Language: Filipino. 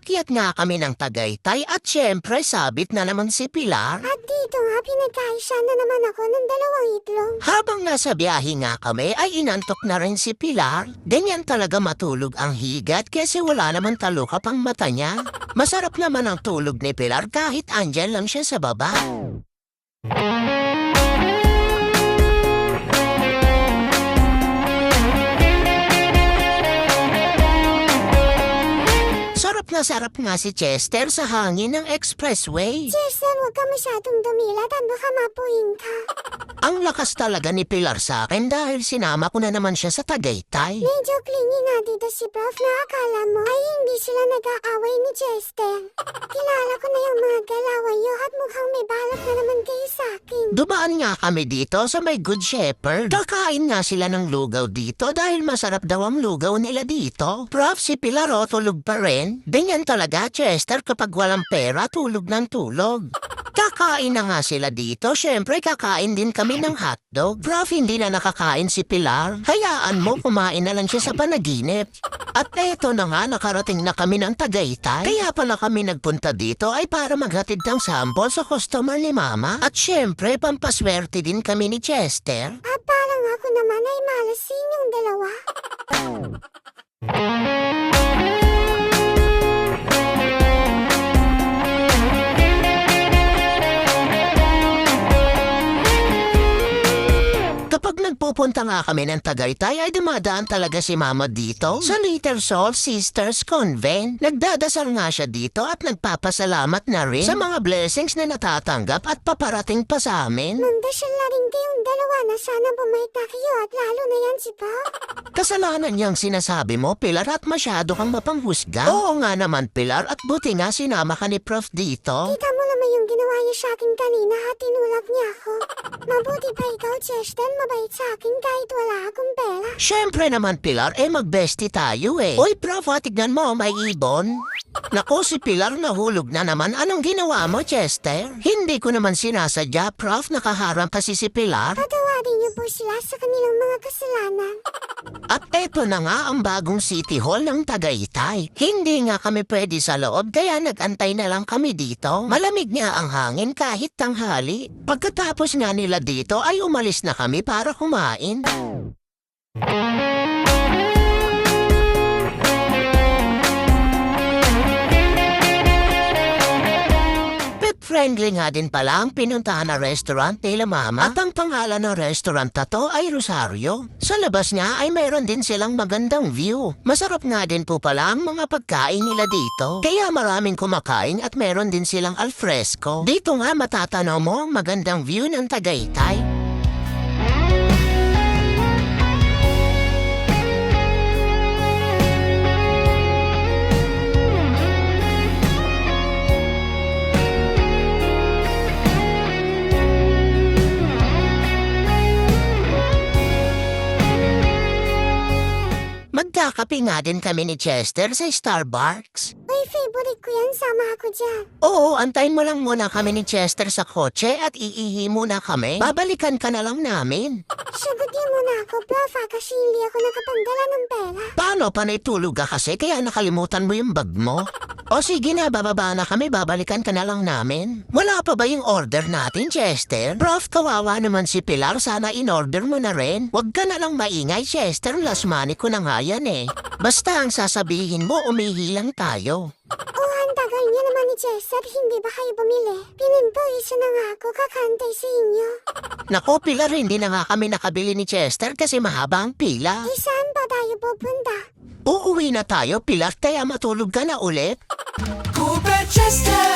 Umakyat nga kami ng Tagaytay at syempre sabit na naman si Pilar. At dito nga pinagkaisa na naman ako ng 2 itlog. Habang nasa biyahe nga kami ay inantok na rin si Pilar. Ganyan talaga matulog ang higat kasi wala naman talukap ang mata niya. Masarap naman ang tulog ni Pilar kahit andyan lang siya sa baba. Sarap nga si Chester sa hangin ng expressway. Chester, huwag ka masyadong dumilat at baka mapuin ka. Ang lakas talaga ni Pilar sa akin dahil sinama ko na naman siya sa Tagaytay. Medyo clingy nga dito si Prof na akala mo ay hindi sila nag-aaway ni Chester. Kilala ko na yung mga galawan niyo at mukhang may balak na naman kayo sa akin. Dumaan nga kami dito sa may Good Shepherd. Kakain nga sila ng lugaw dito dahil masarap daw ang lugaw nila dito. Prof, si Pilar o tulog pa rin. Ganyan talaga, Chester, kapag walang pera, tulog ng tulog. Kakain na nga sila dito, syempre kakain din kami ng hotdog. Prof, hindi na nakakain si Pilar. Hayaan mo, kumain na lang siya sa panaginip. At eto na nga, nakarating na kami ng Tagaytay. Kaya pala kami nagpunta dito ay para maghatid ng sample sa customer ni Mama. At syempre, pampaswerte din kami ni Chester. At parang ako naman ay malasin yung dalawa. Kapag nagpupunta nga kami ng Tagaytay ay dumadaan talaga si Mama dito sa Little Soul Sisters Convent. Nagdadasal nga siya dito at nagpapasalamat na rin sa mga blessings na natatanggap at paparating pa sa amin. Mandasal na rin kayong dalawa na sana bumaita kayo at lalo na yan si Prof. Kasalanan niyang sinasabi mo, Pilar, at masyado kang mapanghusga. Oo nga naman, Pilar, at buti nga sinama ka ni Prof dito. Kita mo naman yung ginawa niya sa akin kanina at tinulak niya ako. Mabuti pa ikaw, Chester, mabait sa akin kahit wala akong pera. Siyempre naman, Pilar, mag-bestie tayo eh. Uy, Prof, tignan mo, may ibon. Nako, si Pilar nahulog na naman. Anong ginawa mo, Chester? Hindi ko naman sinasadya, Prof, nakaharang kasi si Pilar. Patawarin niyo po sila sa kanilang mga kasalanan. At eto na nga ang bagong City Hall ng Tagaytay. Hindi nga kami pwede sa loob kaya nag-antay na lang kami dito. Malamig nga ang hangin kahit tanghali. Pagkatapos nga nila dito ay umalis na kami para kumain. Friendly nga din pala ang pinuntahan na restaurant nila Mama. At ang pangalan ng restaurant na to ay Rosario. Sa labas nga ay mayroon din silang magandang view. Masarap nga din po pala ang mga pagkain nila dito. Kaya maraming kumakain at mayroon din silang alfresco. Dito nga matatanaw mo ang magandang view ng Tagaytay. Magkakape nga din kami ni Chester sa Starbucks. Uy, favorite ko yan. Sama ako dyan. Oo, antayin mo lang muna kami ni Chester sa kotse at iihi muna kami. Babalikan ka na lang namin. Sagutin mo na ako, Prof, kasi hindi ako nakapagdala ng pera. Paano? Panay tulog ka kasi kaya nakalimutan mo yung bag mo? O sige na, bababa na kami, babalikan ka na lang namin. Wala pa ba yung order natin, Chester? Prof, kawawa naman si Pilar, sana in-order mo na rin. Huwag ka na lang maingay, Chester, last money ko na nga yan eh. Basta ang sasabihin mo, umihi lang tayo. Ang tagal niya naman ni Chester, hindi ba kayo bumili? Pinimpuiso na nga ako kakantay sa inyo. Nako, Pilar, hindi na nga kami nakabili ni Chester kasi mahaba ang pila. Saan pa tayo pupunta? Uuwi na tayo, Pilar, kaya matulog ka na ulit. Cooper Chester.